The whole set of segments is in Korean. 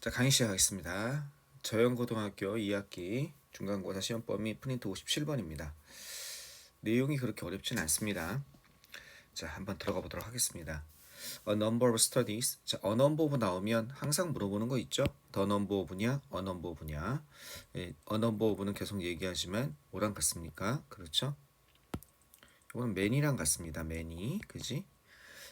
자, 강의 시작하겠습니다. 저영고등학교 2학기 중간고사 시험 범위 프린트 57번입니다. 내용이 그렇게 어렵진 않습니다. 자, 한번 들어가 보도록 하겠습니다. A number of studies. 자, a number of 나오면 항상 물어보는 거 있죠? The number of냐, a number of냐. 예, a number of는 계속 얘기하지만 뭐랑 같습니까? 그렇죠? 이건 many랑 같습니다. many, 그지?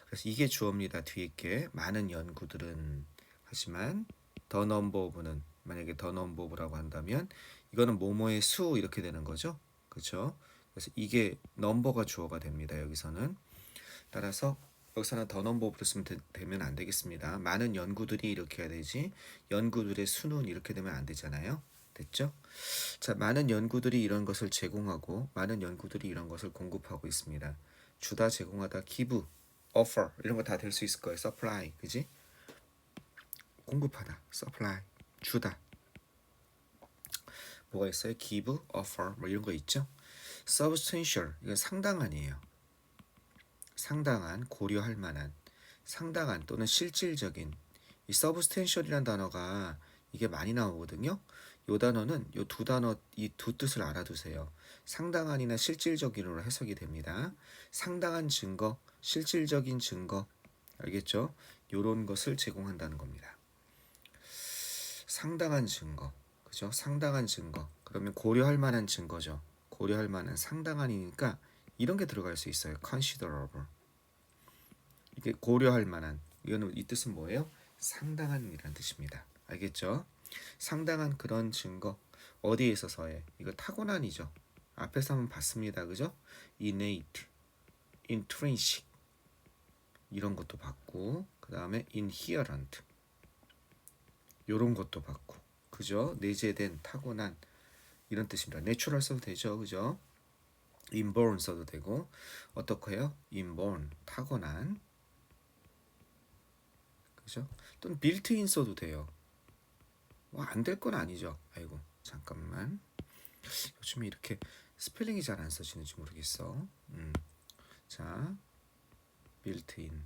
그래서 이게 주어입니다. 뒤에 게 많은 연구들은. 하지만 the number of는 만약에 the number of라고 한다면 이거는 뭐뭐의 수 이렇게 되는 거죠. 그렇죠? 그래서 이게 number가 주어가 됩니다. 여기서는. 따라서 여기서는 the number of로 쓰면 되면 안 되겠습니다. 많은 연구들이 이렇게 해야 되지. 연구들의 수는 이렇게 되면 안 되잖아요. 됐죠? 자, 많은 연구들이 이런 것을 제공하고 많은 연구들이 이런 것을 공급하고 있습니다. 주다, 제공하다, give, offer 이런 거 다 될 수 있을 거예요. supply, 그지? 공급하다, supply, 주다. 뭐가 있어요? give, offer 뭐 이런 거 있죠? substantial 이건 상당한이에요. 상당한, 고려할 만한, 상당한 또는 실질적인. 이 substantial이라는 단어가 이게 많이 나오거든요. 이 단어는 이 두 단어 이 두 뜻을 알아두세요. 상당한이나 실질적인으로 해석이 됩니다. 상당한 증거, 실질적인 증거, 알겠죠? 요런 것을 제공한다는 겁니다. 상당한 증거, 그죠? 상당한 증거. 그러면 고려할 만한 증거죠. 고려할 만한 상당한이니까 이런 게 들어갈 수 있어요. considerable. 이게 고려할 만한. 이거는 이 뜻은 뭐예요? 상당한이라는 뜻입니다. 알겠죠? 상당한 그런 증거. 어디에 있어서의? 이거 타고난이죠. 앞에서 한번 봤습니다. 그죠? innate, intrinsic 이런 것도 봤고, 그 다음에 inherent 요런 것도 봤고, 그죠? 내재된, 타고난 이런 뜻입니다. natural 써도 되죠, 그죠? inborn 써도 되고, 어떻게 해요? inborn, 타고난, 그죠? 또는 built-in 써도 돼요. 안 될 건 아니죠. 아이고, 잠깐만. 요즘에 이렇게 스펠링이 잘 안 써지는지 모르겠어. 자, built-in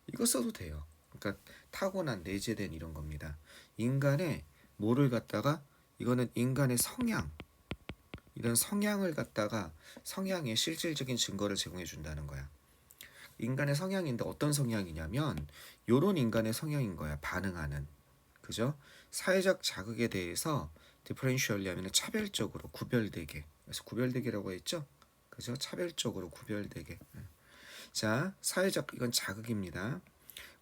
이거 써도 돼요. 그러니까 타고난, 내재된 이런 겁니다. 인간의 뭐를 갖다가 이거는 인간의 성향, 이런 성향을 갖다가 성향의 실질적인 증거를 제공해 준다는 거야. 인간의 성향인데 어떤 성향이냐면 요런 인간의 성향인 거야. 반응하는. 그죠? 사회적 자극에 대해서 디퍼런셜리 하면 차별적으로 구별되게. 그래서 구별되게라고 했죠? 그죠? 차별적으로 구별되게. 자, 사회적 이건 자극입니다.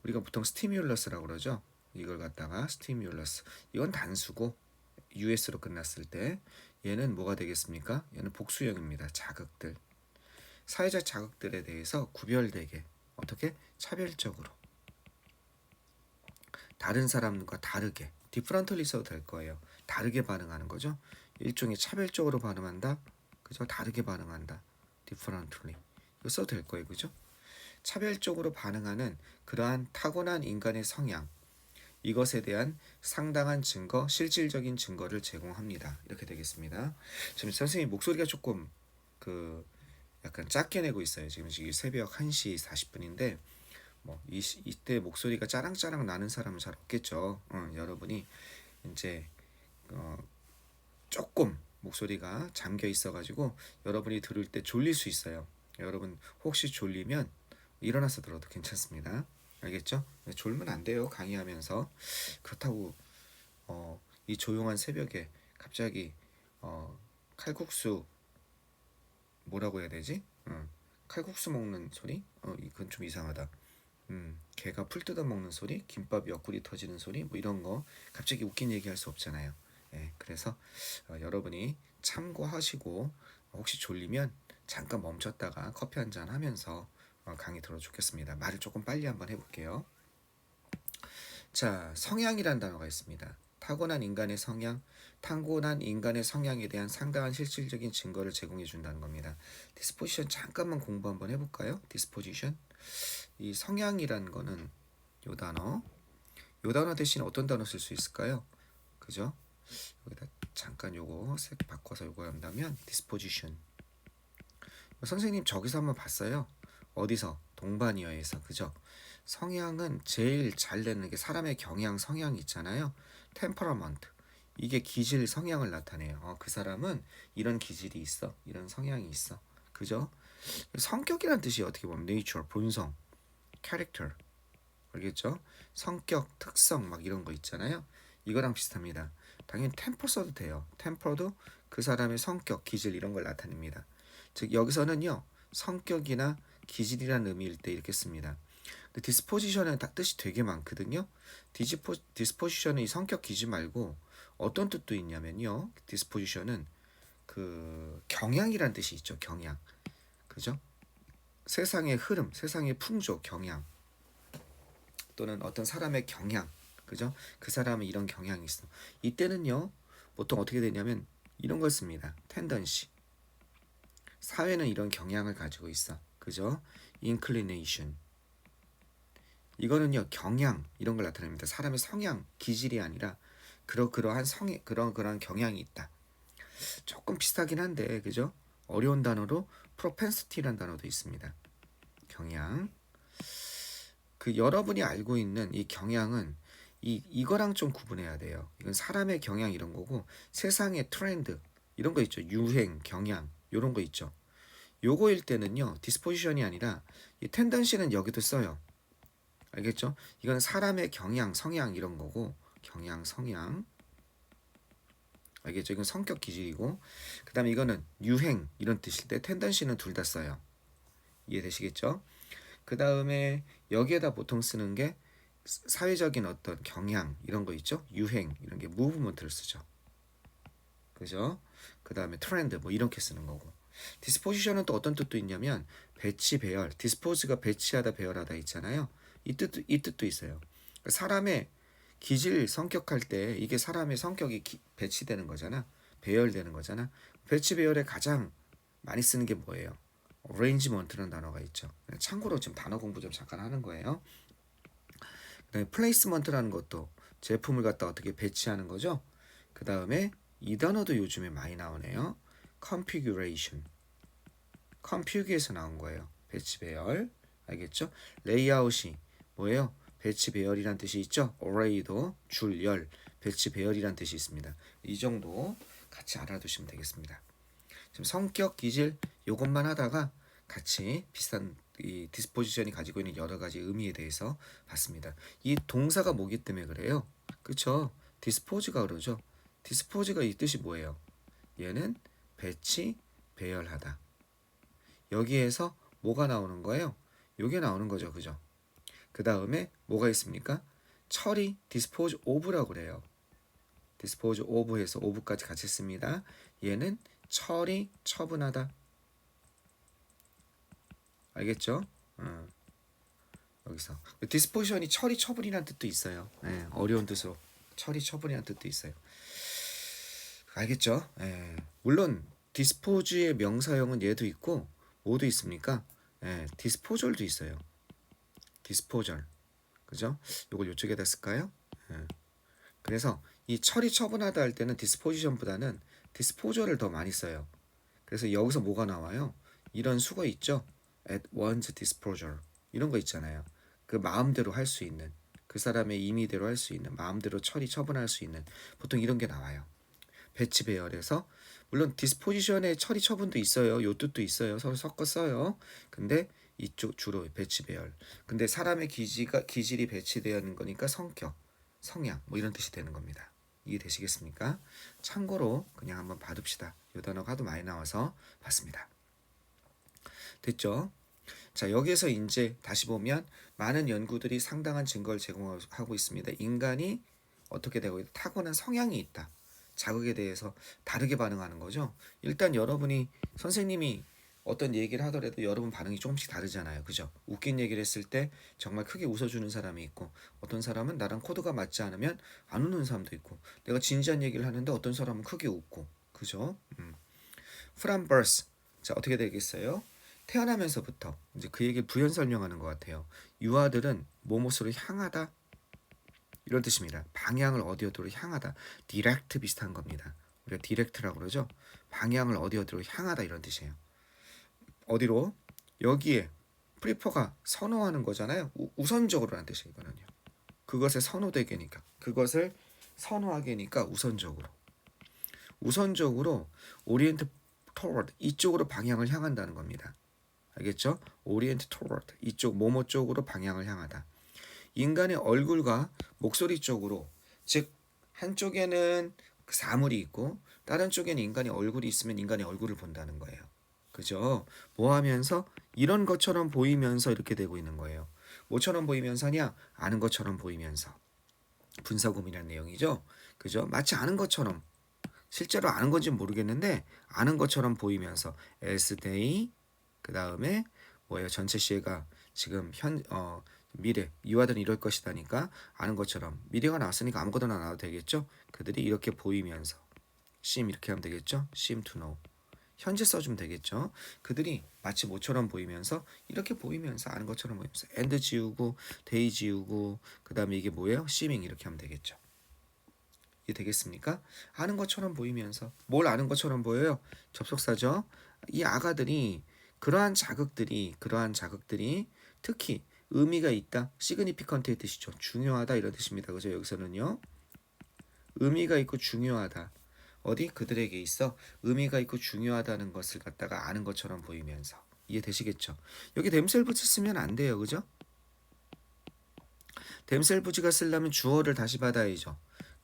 우리가 보통 스티뮬러스라고 그러죠. 이걸 갖다가 스티뮬러스. 이건 단수고 US로 끝났을 때 얘는 뭐가 되겠습니까? 얘는 복수형입니다. 자극들. 사회적 자극들에 대해서 구별되게 어떻게? 차별적으로. 다른 사람과 다르게. 디프런틀리 써도 될 거예요. 다르게 반응하는 거죠. 일종의 차별적으로 반응한다. 그죠? 다르게 반응한다. 디프런틀리. 이거 써도 될 거예요. 그죠? 차별적으로 반응하는 그러한 타고난 인간의 성향, 이것에 대한 상당한 증거, 실질적인 증거를 제공합니다. 이렇게 되겠습니다. 지금 선생님 목소리가 조금 약간 작게 내고 있어요. 지금 새벽 1시 40분인데 이때 목소리가 짜랑짜랑 나는 사람은 잘 없겠죠. 여러분이 이제 조금 목소리가 잠겨 있어가지고 여러분이 들을 때 졸릴 수 있어요. 여러분 혹시 졸리면 일어나서 들어도 괜찮습니다. 알겠죠? 졸면 안 돼요. 강의하면서. 그렇다고 이 조용한 새벽에 갑자기 칼국수 뭐라고 해야 되지? 칼국수 먹는 소리? 이건 좀 이상하다. 개가 풀 뜯어 먹는 소리, 김밥 옆구리 터지는 소리, 뭐 이런 거 갑자기 웃긴 얘기할 수 없잖아요. 예, 그래서 여러분이 참고하시고 혹시 졸리면 잠깐 멈췄다가 커피 한잔 하면서 강의 들어주겠습니다. 말을 조금 빨리 한번 해볼게요. 자, 성향이란 단어가 있습니다. 타고난 인간의 성향, 타고난 인간의 성향에 대한 상당한 실질적인 증거를 제공해 준다는 겁니다. 디스포지션 잠깐만 공부 한번 해볼까요? 디스포지션. 이 성향이란 거는 요 단어 대신 어떤 단어 쓸 수 있을까요? 그죠? 여기다 잠깐 요거 색 바꿔서 요거 한다면 디스포지션. 선생님 저기서 한번 봤어요. 어디서? 동반이어에서. 그죠? 성향은 제일 잘 내는 게 사람의 경향, 성향이 있잖아요. temperament. 이게 기질, 성향을 나타내요. 그 사람은 이런 기질이 있어. 이런 성향이 있어. 그죠? 성격이란 뜻이 어떻게 보면 nature, 본성, character. 알겠죠? 성격, 특성 막 이런 거 있잖아요. 이거랑 비슷합니다. 당연히 temper 써도 돼요. temper도 그 사람의 성격, 기질 이런 걸 나타냅니다. 즉 여기서는요. 성격이나 기질이라는 의미일 때 이렇게 씁니다. disposition은 다 뜻이 되게 많거든요. disposition은 이 성격 기질 말고 어떤 뜻도 있냐면요. disposition은 그 경향이란 뜻이 있죠. 경향. 그죠? 세상의 흐름, 세상의 풍조, 경향. 또는 어떤 사람의 경향. 그죠? 그 사람은 이런 경향이 있어. 이때는요. 보통 어떻게 되냐면 이런 걸 씁니다. tendency. 사회는 이런 경향을 가지고 있어. 그죠? inclination. 이거는요. 경향 이런 걸 나타냅니다. 사람의 성향, 기질이 아니라 그러한 성의 그런 경향이 있다. 조금 비슷하긴 한데 그죠? 어려운 단어로 propensity라는 단어도 있습니다. 경향. 그 여러분이 알고 있는 이 경향은 이거랑 좀 구분해야 돼요. 이건 사람의 경향 이런 거고 세상의 트렌드 이런 거 있죠. 유행, 경향 이런 거 있죠. 요거일 때는요. 디스포지션이 아니라 이 텐던시는 여기도 써요. 알겠죠? 이건 사람의 경향, 성향 이런 거고 경향, 성향 알겠죠? 이건 성격 기질이고 그 다음에 이거는 유행 이런 뜻일 때 텐던시는 둘 다 써요. 이해되시겠죠? 그 다음에 여기에다 보통 쓰는 게 사회적인 어떤 경향 이런 거 있죠? 유행 이런 게 무브먼트를 쓰죠. 그죠? 그 다음에 트렌드 뭐 이렇게 쓰는 거고 디스포지션은 또 어떤 뜻도 있냐면 배치 배열 디스포즈가 배치하다 배열하다 있잖아요. 이 뜻도 있어요. 사람의 기질 성격할 때 이게 사람의 성격이 배치되는 거잖아. 배열되는 거잖아. 배치 배열에 가장 많이 쓰는 게 뭐예요? arrangement라는 단어가 있죠. 참고로 지금 단어 공부 좀 잠깐 하는 거예요. 그다음에 placement라는 것도 제품을 갖다 어떻게 배치하는 거죠. 그 다음에 이 단어도 요즘에 많이 나오네요. configuration. configu에서 나온 거예요. 배치 배열. 알겠죠? layout이 뭐예요? 배치 배열이란 뜻이 있죠. array도 줄, 열, 배치 배열이란 뜻이 있습니다. 이 정도 같이 알아두시면 되겠습니다. 지금 성격, 기질 요것만 하다가 같이 비슷한 이 디스포지션이 가지고 있는 여러 가지 의미에 대해서 봤습니다. 이 동사가 뭐기 때문에 그래요? 그쵸? 디스포즈가 그러죠. 디스포즈가 이 뜻이 뭐예요? 얘는 배치, 배열하다. 여기에서 뭐가 나오는 거예요? 요게 나오는 거죠. 그죠? 그 다음에 뭐가 있습니까? 처리, 디스포즈 오브라고 그래요. 디스포즈 오브에서 오브까지 같이 씁니다. 얘는 처리, 처분하다. 알겠죠? 여기서 디스포지션이 처리, 처분이라는 뜻도 있어요. 어려운 뜻으로 처리, 처분이라는 뜻도 있어요. 알겠죠? 물론 디스포즈의 명사형은 얘도 있고 뭐도 있습니까? 디스포절도 있어요. 디스포절. 그죠? 요걸 요쪽에다 쓸까요? 그래서 이 처리, 처분하다 할 때는 디스포지션보다는 디스포저를 더 많이 써요. 그래서 여기서 뭐가 나와요? 이런 수거 있죠? at once disposal 이런 거 있잖아요. 그 마음대로 할 수 있는 그 사람의 임의대로 할 수 있는 마음대로 처리 처분할 수 있는 보통 이런 게 나와요. 배치 배열에서 물론 디스포지션의 처리 처분도 있어요. 요 뜻도 있어요. 서로 섞어 써요. 근데 이쪽 주로 배치 배열. 근데 사람의 기질이 배치되는 거니까 성격, 성향 뭐 이런 뜻이 되는 겁니다. 이해되시겠습니까? 참고로 그냥 한번 봐둡시다. 요 단어가 하도 많이 나와서 봤습니다. 됐죠? 자, 여기에서 이제 다시 보면 많은 연구들이 상당한 증거를 제공하고 있습니다. 인간이 어떻게 되고 있다? 타고난 성향이 있다. 자극에 대해서 다르게 반응하는 거죠. 일단 여러분이 선생님이 어떤 얘기를 하더라도 여러분 반응이 조금씩 다르잖아요. 그죠? 웃긴 얘기를 했을 때 정말 크게 웃어주는 사람이 있고 어떤 사람은 나랑 코드가 맞지 않으면 안 웃는 사람도 있고 내가 진지한 얘기를 하는데 어떤 사람은 크게 웃고 그죠? 프람 버스 자 어떻게 되겠어요? 태어나면서부터 이제 그 얘기를 부연 설명하는 것 같아요. 유아들은 뭐뭇으로 향하다 이런 뜻입니다. 방향을 어디로 향하다. 디렉트 비슷한 겁니다. 우리가 디렉트라고 그러죠. 방향을 어디로 향하다 이런 뜻이에요. 어디로? 여기에 prefer가 선호하는 거잖아요. 우선적으로라는 뜻이에요. 이거는요. 그것에 선호되게니까. 그것을 선호하게니까 우선적으로 orient toward 이쪽으로 방향을 향한다는 겁니다. 알겠죠? orient toward 이쪽 뭐뭐 쪽으로 방향을 향하다. 인간의 얼굴과 목소리 쪽으로, 즉 한쪽에는 사물이 있고 다른 쪽에는 인간의 얼굴이 있으면 인간의 얼굴을 본다는 거예요. 그죠? 뭐 하면서 이런 것처럼 보이면서 이렇게 되고 있는 거예요. 뭐처럼 보이면서냐? 아는 것처럼 보이면서. 분사구문이라는 내용이죠. 그죠? 마치 아는 것처럼, 실제로 아는 건지 모르겠는데 아는 것처럼 보이면서 as they, 그 다음에 뭐예요? 전체 시제가 지금 미래, 이와들은 이럴 것이다니까 아는 것처럼, 미래가 나왔으니까 아무거나 나와도 되겠죠. 그들이 이렇게 보이면서 seem 이렇게 하면 되겠죠. seem to know. 현재 써주면 되겠죠. 그들이 마치 모처럼 보이면서 이렇게 보이면서 아는 것처럼 보이면서 and 지우고 they 지우고 그 다음에 이게 뭐예요? seeming 이렇게 하면 되겠죠. 이게 되겠습니까? 아는 것처럼 보이면서 뭘 아는 것처럼 보여요? 접속사죠. 이 아가들이 그러한 자극들이 특히 의미가 있다. 시그니피컨트의 뜻이죠. 중요하다 이런 뜻입니다. 그죠? 여기서는요. 의미가 있고 중요하다. 어디? 그들에게 있어 의미가 있고 중요하다는 것을 갖다가 아는 것처럼 보이면서. 이해되시겠죠? 여기 themselves 쓰면 안 돼요. 그죠? themselves가 쓰려면 주어를 다시 받아야죠.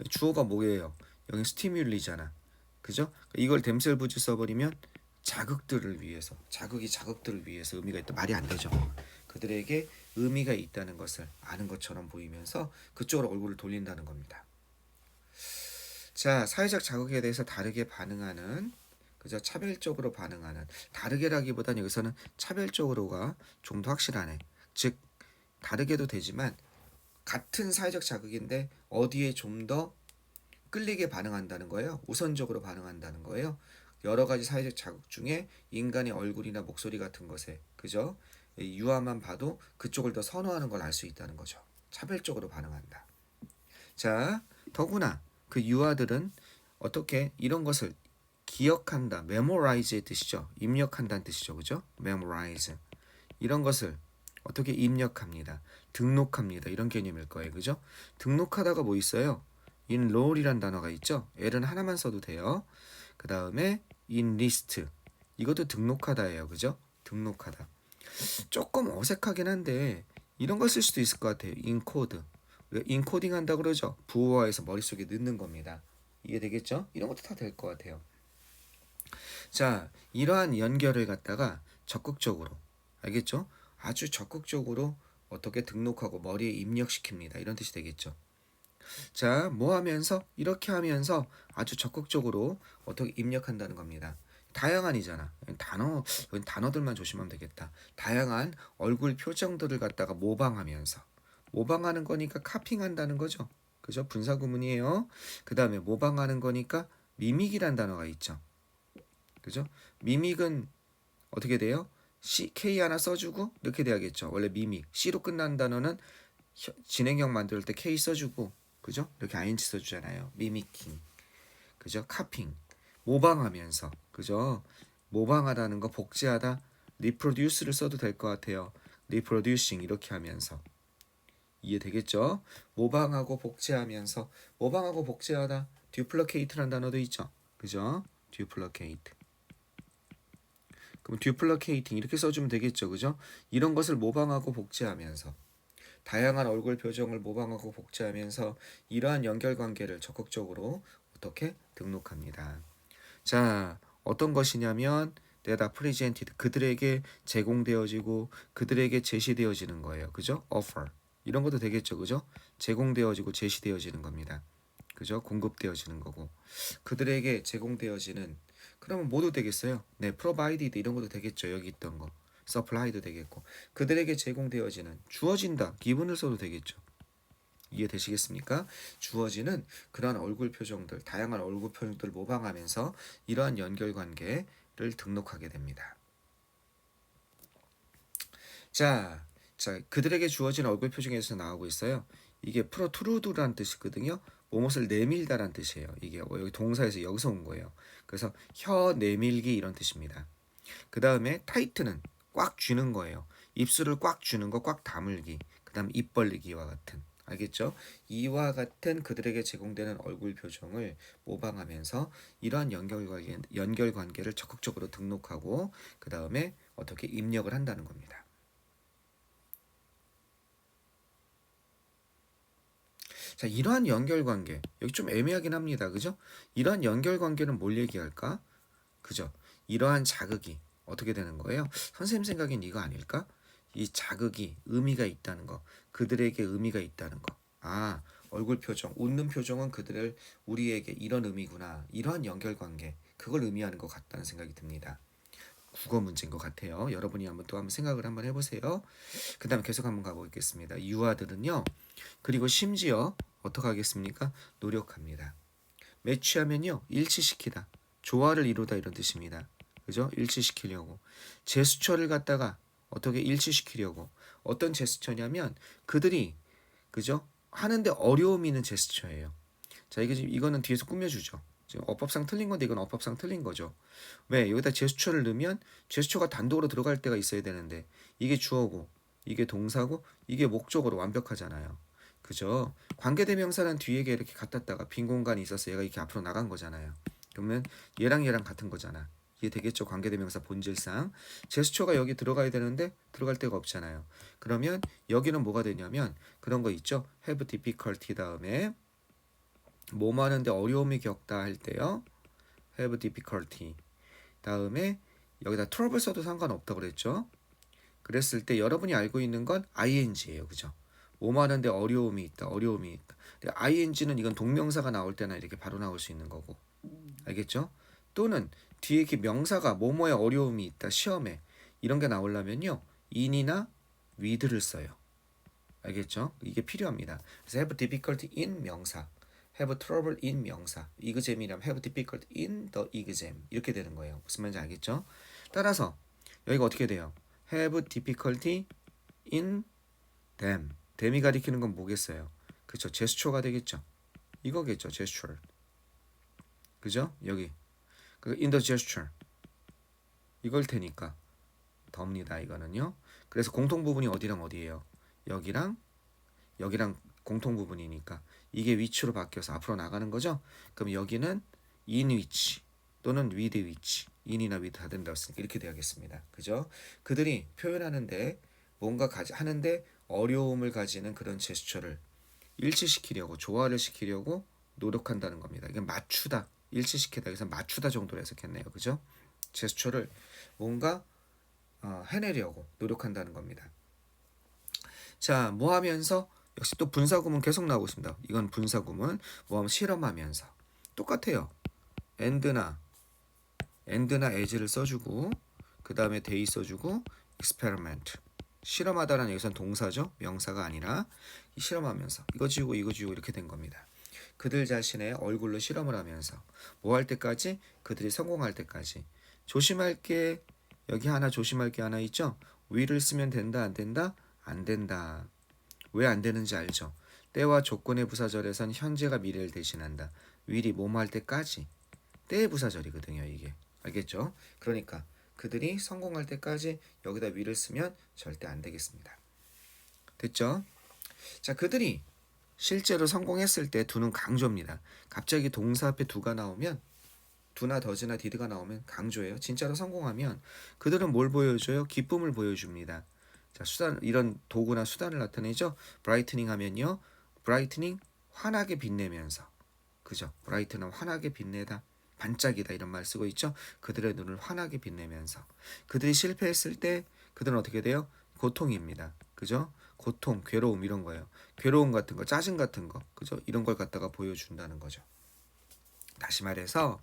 주어가 뭐예요? 여기 스티뮬리잖아. 그죠? 이걸 themselves 써버리면 자극들을 위해서, 자극들을 위해서 의미가 있다. 말이 안 되죠. 그들에게 의미가 있다는 것을 아는 것처럼 보이면서 그쪽으로 얼굴을 돌린다는 겁니다. 자, 사회적 자극에 대해서 다르게 반응하는, 그죠? 차별적으로 반응하는, 다르게라기보다는 여기서는 차별적으로가 좀 더 확실하네. 즉 다르게도 되지만 같은 사회적 자극인데 어디에 좀 더 끌리게 반응한다는 거예요. 우선적으로 반응한다는 거예요. 여러 가지 사회적 자극 중에 인간의 얼굴이나 목소리 같은 것에, 그죠? 유아만 봐도 그쪽을 더 선호하는 걸 알 수 있다는 거죠. 차별적으로 반응한다. 자, 더구나 그 유아들은 어떻게 이런 것을 기억한다. memorize의 뜻이죠. 입력한다는 뜻이죠. 그죠? memorize. 이런 것을 어떻게 입력합니다. 등록합니다. 이런 개념일 거예요. 그죠? 등록하다가 뭐 있어요? enroll이란 단어가 있죠. L은 하나만 써도 돼요. 그 다음에 enlist. 이것도 등록하다예요. 그죠? 등록하다. 조금 어색하긴 한데 이런 걸 쓸 수도 있을 것 같아요. encode. 인코딩 한다 그러죠. 부호화해서 머릿속에 넣는 겁니다. 이해되겠죠? 이런 것도 다 될 것 같아요. 자, 이러한 연결을 갖다가 적극적으로, 알겠죠? 아주 적극적으로 어떻게 등록하고 머리에 입력시킵니다. 이런 뜻이 되겠죠. 자, 뭐 하면서? 이렇게 하면서 아주 적극적으로 어떻게 입력한다는 겁니다. 다양한이잖아. 단어들만 조심하면 되겠다. 다양한 얼굴 표정들을 갖다가 모방하는 거니까 카핑한다는 거죠. 그죠? 분사구문이에요. 그 다음에 모방하는 거니까 미믹이란 단어가 있죠. 그죠? 미믹은 어떻게 돼요? K 하나 써주고 이렇게 돼야겠죠. 원래 미믹. C로 끝나는 단어는 진행형 만들 때 K 써주고, 그죠? 이렇게 ing 써주잖아요. 미미킹. 그죠? 카핑. 모방하면서. 그죠? 모방하다는 거, 복제하다. reproduce를 써도 될 것 같아요. reproducing 이렇게 하면서. 이해되겠죠? 모방하고 복제하면서. 모방하고 복제하다. duplicate라는 단어도 있죠. 그죠? duplicate. 그럼 duplicating 이렇게 써주면 되겠죠. 그죠? 이런 것을 모방하고 복제하면서. 다양한 얼굴 표정을 모방하고 복제하면서 이러한 연결관계를 적극적으로 어떻게 등록합니다. 자, 어떤 것이냐면 that are presented, 그들에게 제공되어지고 그들에게 제시되어지는 거예요. 그죠? offer. 이런 것도 되겠죠. 그죠? 제공되어지고 제시되어지는 겁니다. 그죠? 공급되어지는 거고. 그들에게 제공되어지는, 그러면 뭐도 되겠어요? 네, provided 이런 것도 되겠죠. 여기 있던 거. supply도 되겠고. 그들에게 제공되어지는, 주어진다. 기분을 써도 되겠죠. 이해되시겠습니까? 주어지는 그러한 얼굴 표정들, 다양한 얼굴 표정들을 모방하면서 이러한 연결관계를 등록하게 됩니다. 자, 그들에게 주어진 얼굴 표정에서 나오고 있어요. 이게 프로트루드라는 뜻이거든요. 무엇을 내밀다라는 뜻이에요. 이게 여기 동사에서 여기서 온 거예요. 그래서 혀 내밀기 이런 뜻입니다. 그 다음에 타이트는 꽉 쥐는 거예요. 입술을 꽉 주는 거, 꽉 다물기, 그다음 입 벌리기와 같은, 알겠죠? 이와 같은 그들에게 제공되는 얼굴 표정을 모방하면서 이러한 연결관계를 적극적으로 등록하고 그 다음에 어떻게 입력을 한다는 겁니다. 자, 이러한 연결관계, 여기 좀 애매하긴 합니다. 그죠? 이러한 연결관계는 뭘 얘기할까? 그죠? 이러한 자극이 어떻게 되는 거예요? 선생님 생각엔 이거 아닐까? 이 자극이 의미가 있다는 거, 그들에게 의미가 있다는 거. 아, 얼굴 표정, 웃는 표정은 그들을 우리에게 이런 의미구나. 이러한 연결관계, 그걸 의미하는 것 같다는 생각이 듭니다. 국어 문제인 것 같아요. 여러분이 한번 생각을 한번 해보세요. 그 다음에 계속 한번 가보겠습니다. 유아들은요. 그리고 심지어 어떻게 하겠습니까? 노력합니다. 매치하면요. 일치시키다. 조화를 이루다 이런 뜻입니다. 그죠? 일치시키려고. 제스처를 갖다가 어떻게 일치시키려고. 어떤 제스처냐면 그들이 그죠? 하는데 어려움이 있는 제스처예요. 자, 이거는 뒤에서 꾸며주죠. 지금 어법상 틀린 건데 이건 어법상 틀린 거죠. 왜? 여기다 제스처를 넣으면 제스처가 단독으로 들어갈 때가 있어야 되는데 이게 주어고 이게 동사고 이게 목적으로 완벽하잖아요. 그죠? 관계대명사는 뒤에 이렇게 갖다다가 빈 공간이 있어서 얘가 이렇게 앞으로 나간 거잖아요. 그러면 얘랑 같은 거잖아. 이게 되겠죠? 관계대명사 본질상. 제스처가 여기 들어가야 되는데 들어갈 데가 없잖아요. 그러면 여기는 뭐가 되냐면 그런 거 있죠? have difficulty 다음에 뭐뭐 하는데 어려움이 겪다 할 때요. have difficulty 다음에 여기다 trouble 써도 상관없다고 그랬죠. 그랬을 때 여러분이 알고 있는 건 ing예요. 그죠? 뭐뭐 하는데 어려움이 있다. 어려움이 있다. 근데 ing는 이건 동명사가 나올 때나 이렇게 바로 나올 수 있는 거고. 알겠죠? 또는 뒤에 이렇게 명사가 뭐뭐에 어려움이 있다. 시험에 이런 게 나오려면요. in이나 with를 써요. 알겠죠? 이게 필요합니다. 그래서 have difficulty in 명사, have trouble in 명사, exam이라면 have difficulty in the exam 이렇게 되는 거예요. 무슨 말인지 알겠죠? 따라서 여기가 어떻게 돼요? have difficulty in them. them이 가리키는 건 뭐겠어요? 그렇죠? 제스처가 되겠죠? 이거겠죠? 제스처. 그죠? 여기 in the gesture 이걸 테니까 더입니다. 이거는요. 그래서 공통 부분이 어디랑 어디예요? 여기랑 공통 부분이니까 이게 위치로 바뀌어서 앞으로 나가는 거죠. 그럼 여기는 in which 또는 with which in이나 with 다 된다고 했으니까 이렇게 되겠습니다. 그죠? 그들이 표현하는데 뭔가 하는데 어려움을 가지는 그런 제스처를 일치시키려고 조화를 시키려고 노력한다는 겁니다. 이게 맞추다, 일치시키다 그래서 맞추다 정도로 해석했네요. 그죠? 제스처를 뭔가 해내려고 노력한다는 겁니다. 자, 뭐 하면서 역시 또 분사구문 계속 나오고 있습니다. 이건 분사구문 뭐 하면 실험하면서 똑같아요. and나 as를 써주고 그 다음에 they 써주고 experiment 실험하다라는 여기선 동사죠. 명사가 아니라 실험하면서 이거 지우고 이렇게 된 겁니다. 그들 자신의 얼굴로 실험을 하면서 뭐 할 때까지? 그들이 성공할 때까지. 조심할 게 여기 하나 조심할 게 하나 있죠. will을 쓰면 된다 안 된다? 안 된다. 왜 안 되는지 알죠? 때와 조건의 부사절에선 현재가 미래를 대신한다. will이 뭐뭐 할 때까지. 때의 부사절이거든요. 이게. 알겠죠? 그러니까 그들이 성공할 때까지 여기다 will을 쓰면 절대 안 되겠습니다. 됐죠? 자, 그들이 실제로 성공했을 때 두는 강조입니다. 갑자기 동사 앞에 두가 나오면 두나 더즈나 디드가 나오면 강조예요. 진짜로 성공하면 그들은 뭘 보여줘요? 기쁨을 보여줍니다. 자, 수단 이런 도구나 수단을 나타내죠. 브라이트닝 하면요. 브라이트닝 환하게 빛내면서. 그죠? 브라이트는 환하게 빛내다. 반짝이다 이런 말 쓰고 있죠. 그들의 눈을 환하게 빛내면서. 그들이 실패했을 때 그들은 어떻게 돼요? 고통입니다. 그죠? 고통, 괴로움 이런 거예요. 괴로움 같은 거, 짜증 같은 거. 그죠? 이런 걸 갖다가 보여준다는 거죠. 다시 말해서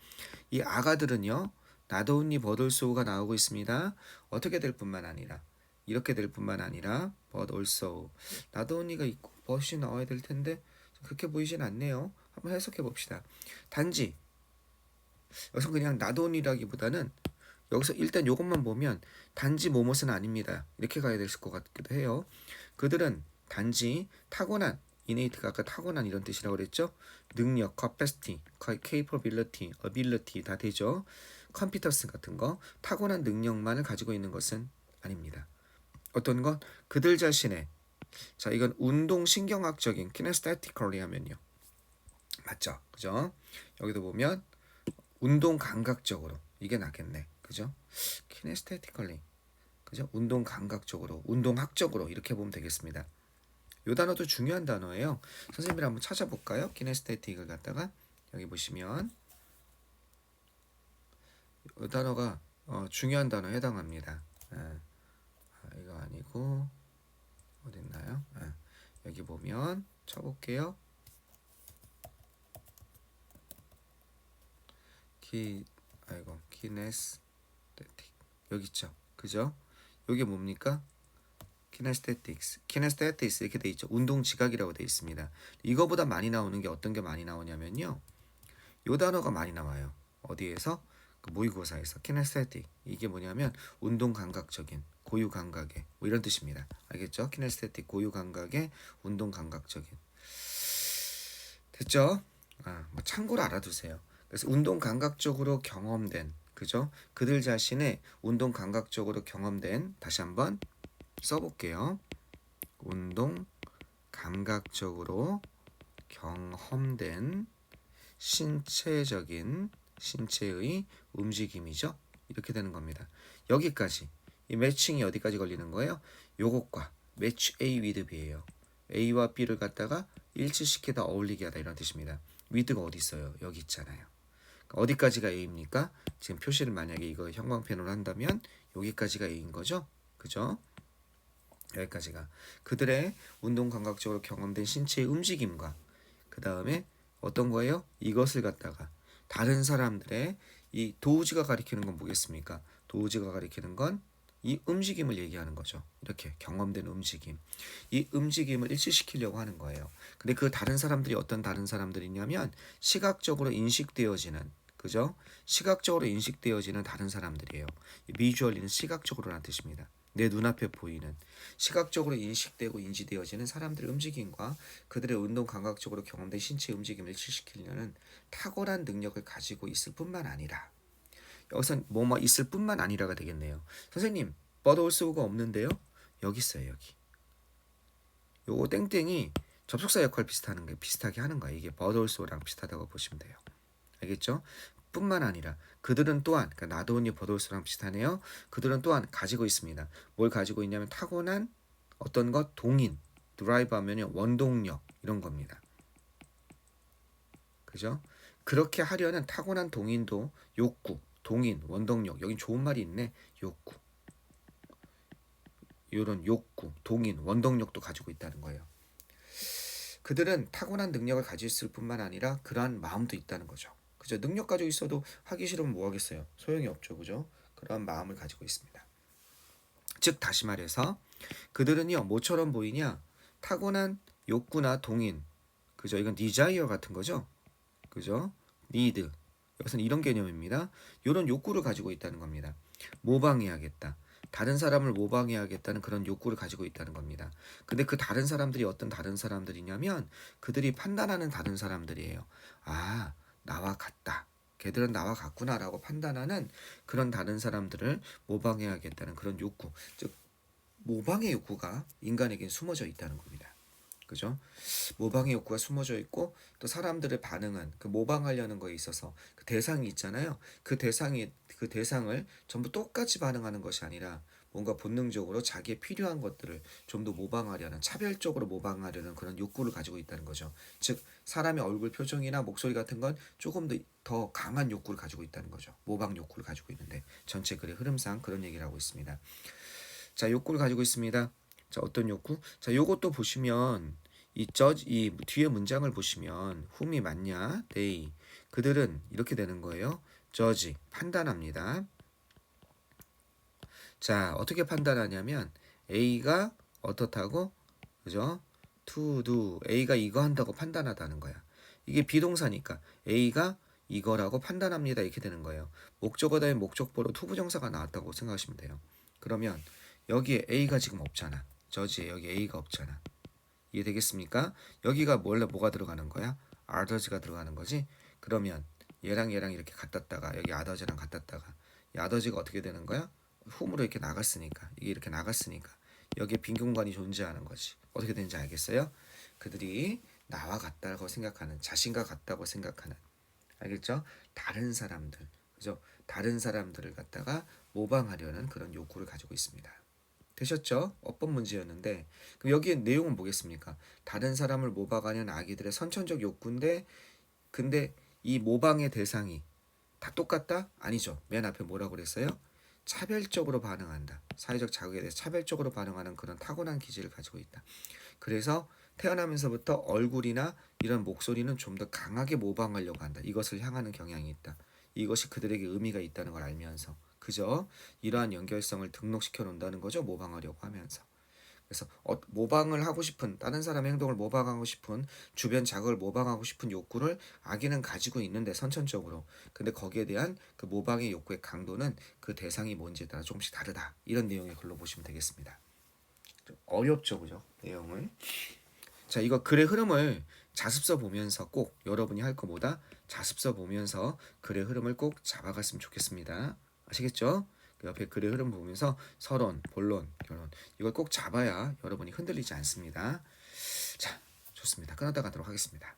이 아가들은요. 나도운니 버돌소가 나오고 있습니다. 어떻게 될 뿐만 아니라 이렇게 될 뿐만 아니라 but also 나도운니가 있고 but이 나와야 될 텐데 그렇게 보이진 않네요. 한번 해석해 봅시다. 단지 여기서 그냥 나도운이라기보다는 여기서 일단 이것만 보면 단지 뭐뭇은 아닙니다. 이렇게 가야 될 것 같기도 해요. 그들은 단지 타고난 innate가 아까 타고난 이런 뜻이라고 그랬죠. 능력, capacity, capability, ability 다 되죠. competence 같은 거 타고난 능력만을 가지고 있는 것은 아닙니다. 어떤 것? 그들 자신의 자 이건 운동 신경학적인 kinesthetically 하면요. 맞죠? 그죠? 여기도 보면 운동 감각적으로 이게 낫겠네. 그죠? kinesthetically 그죠? 운동 감각적으로, 운동학적으로 이렇게 보면 되겠습니다. 이 단어도 중요한 단어예요. 선생님이 한번 찾아볼까요? kinesthetic을 갖다가 여기 보시면 이 단어가 중요한 단어에 해당합니다. 이거 아니고 어디 있나요? 여기 보면 쳐볼게요. kinesthetic 여기 있죠. 그죠? 이게 뭡니까? kinesthetics 이렇게 돼 있죠. 운동 지각이라고 돼 있습니다. 이거보다 많이 나오는 게 어떤 게 많이 나오냐면요. 요 단어가 많이 나와요. 어디에서? 그 모의고사에서 kinesthetic 이게 뭐냐면 운동 감각적인 고유 감각의 뭐 이런 뜻입니다. 알겠죠? kinesthetic 고유 감각의 운동 감각적인 됐죠? 뭐 참고로 알아두세요. 그래서 운동 감각적으로 경험된 그죠? 그들 자신의 운동 감각적으로 경험된 다시 한번 써볼게요. 운동 감각적으로 경험된 신체적인 신체의 움직임이죠. 이렇게 되는 겁니다. 여기까지 이 매칭이 어디까지 걸리는 거예요? 요것과 match A with B예요. A와 B를 갖다가 일치시키다 어울리게 하다 이런 뜻입니다. with가 어디 있어요? 여기 있잖아요. 어디까지가 A입니까? 지금 표시를 만약에 이거 형광펜으로 한다면 여기까지가 A인 거죠. 그죠? 여기까지가 그들의 운동 감각적으로 경험된 신체의 움직임과 그 다음에 어떤 거예요? 이것을 갖다가 다른 사람들의 이 도우지가 가리키는 건 뭐겠습니까? 도우지가 가리키는 건 이 움직임을 얘기하는 거죠. 이렇게 경험된 움직임. 이 움직임을 일치시키려고 하는 거예요. 근데 그 다른 사람들이 어떤 다른 사람들이냐면 시각적으로 인식되어지는 그죠? 시각적으로 인식되어지는 다른 사람들이에요. 비주얼리는 시각적으로라는 뜻입니다. 내 눈앞에 보이는 시각적으로 인식되고 인지되어지는 사람들의 움직임과 그들의 운동 감각적으로 경험된 신체 움직임을 일치시키려는 탁월한 능력을 가지고 있을 뿐만 아니라 여기선 뭐뭐 있을 뿐만 아니라가 되겠네요. 선생님 but also가 없는데요? 여기 있어요. 여기 요거 땡땡이 접속사 역할 비슷하게 하는 거예요. 이게 but also랑 비슷하다고 보시면 돼요. 알겠죠? 뿐만 아니라 그들은 또한 그러니까 나도 언니 버돌스랑 비슷하네요. 그들은 또한 가지고 있습니다. 뭘 가지고 있냐면 타고난 어떤 것 동인 드라이브 하면요 원동력 이런 겁니다. 그죠? 그렇게 하려는 타고난 동인도 욕구, 동인, 원동력 여긴 좋은 말이 있네. 욕구 이런 욕구, 동인, 원동력도 가지고 있다는 거예요. 그들은 타고난 능력을 가지고 있을 뿐만 아니라 그러한 마음도 있다는 거죠. 그죠? 능력 가지고 있어도 하기 싫으면 뭐 하겠어요? 소용이 없죠. 그죠? 그런 마음을 가지고 있습니다. 즉 다시 말해서 그들은요 뭐처럼 보이냐? 타고난 욕구나 동인 그죠? 이건 desire 같은 거죠. 그죠? need 여기서는 이런 개념입니다. 이런 욕구를 가지고 있다는 겁니다. 모방해야겠다. 다른 사람을 모방해야겠다는 그런 욕구를 가지고 있다는 겁니다. 근데 그 다른 사람들이 어떤 다른 사람들이냐면 그들이 판단하는 다른 사람들이에요. 아, 나와 같다. 걔들은 나와 같구나라고 판단하는 그런 다른 사람들을 모방해야겠다는 그런 욕구. 즉 모방의 욕구가 인간에겐 숨어져 있다는 겁니다. 그죠? 모방의 욕구가 숨어져 있고 또 사람들의 반응은 그 모방하려는 거에 있어서 그 대상이 있잖아요. 그 대상을 전부 똑같이 반응하는 것이 아니라 뭔가 본능적으로 자기의 필요한 것들을 좀 더 모방하려는 차별적으로 모방하려는 그런 욕구를 가지고 있다는 거죠. 즉 사람의 얼굴 표정이나 목소리 같은 건 조금 더 강한 욕구를 가지고 있다는 거죠. 모방 욕구를 가지고 있는데 전체 글의 흐름상 그런 얘기를 하고 있습니다. 자, 욕구를 가지고 있습니다. 자, 어떤 욕구? 자, 요것도 보시면 이 뒤에 문장을 보시면 whom이 맞냐? they. 그들은 이렇게 되는 거예요. judge 판단합니다. 자, 어떻게 판단하냐면 A가 어떻다고? 그죠? to do. A가 이거 한다고 판단하다는 거야. 이게 비동사니까 A가 이거라고 판단합니다. 이렇게 되는 거예요. 목적어 다음에 목적보로 투부정사가 나왔다고 생각하시면 돼요. 그러면 여기에 A가 지금 없잖아. 저지에 여기 A가 없잖아. 이해되겠습니까? 여기가 원래 뭐가 들어가는 거야? 아더즈가 들어가는 거지. 그러면 얘랑 이렇게 갖다다가 여기 아더즈랑 갖다다가 이 아더즈가 어떻게 되는 거야? 홈으로 이렇게 나갔으니까 이게 이렇게 나갔으니까 여기에 빈 공간이 존재하는 거지. 어떻게 되는지 알겠어요? 그들이 나와 같다고 생각하는, 자신과 같다고 생각하는, 알겠죠? 다른 사람들, 그죠? 다른 사람들을 갖다가 모방하려는 그런 욕구를 가지고 있습니다. 되셨죠? 어법 문제였는데, 그럼 여기에 내용은 뭐겠습니까? 다른 사람을 모방하는 아기들의 선천적 욕구인데, 근데 이 모방의 대상이 다 똑같다? 아니죠. 맨 앞에 뭐라고 그랬어요? 차별적으로 반응한다. 사회적 자극에 대해서 차별적으로 반응하는 그런 타고난 기질을 가지고 있다. 그래서 태어나면서부터 얼굴이나 이런 목소리는 좀 더 강하게 모방하려고 한다. 이것을 향하는 경향이 있다. 이것이 그들에게 의미가 있다는 걸 알면서, 그죠? 이러한 연결성을 등록시켜 놓는다는 거죠. 모방하려고 하면서. 그래서 모방을 하고 싶은, 다른 사람의 행동을 모방하고 싶은, 주변 자극을 모방하고 싶은 욕구를 아기는 가지고 있는데, 선천적으로. 근데 거기에 대한 그 모방의 욕구의 강도는 그 대상이 뭔지에 따라 조금씩 다르다. 이런 내용의 글로 보시면 되겠습니다. 좀 어렵죠, 그죠? 내용을. 자, 이거 글의 흐름을 자습서 보면서 꼭 여러분이 할 거보다 자습서 보면서 글의 흐름을 꼭 잡아갔으면 좋겠습니다. 아시겠죠? 그 옆에 글의 흐름 보면서 서론, 본론, 결론 이걸 꼭 잡아야 여러분이 흔들리지 않습니다. 자, 좋습니다. 끊었다 가도록 하겠습니다.